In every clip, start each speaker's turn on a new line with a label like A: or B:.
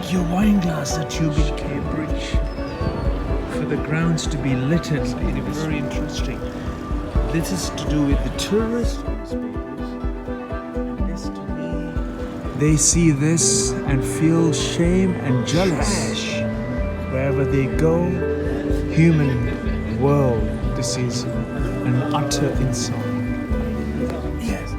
A: like your wine glass that you in Cambridge for the grounds to be littered. It was very interesting. This is to do with the tourist newspapers. And this to me, they see this and feel shame and jealous. Wherever they go, human world, this is an utter insult. Yes.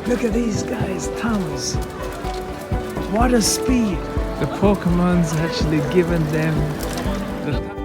A: Look at these guys' thumbs. What a speed. The Pokemon's actually given them the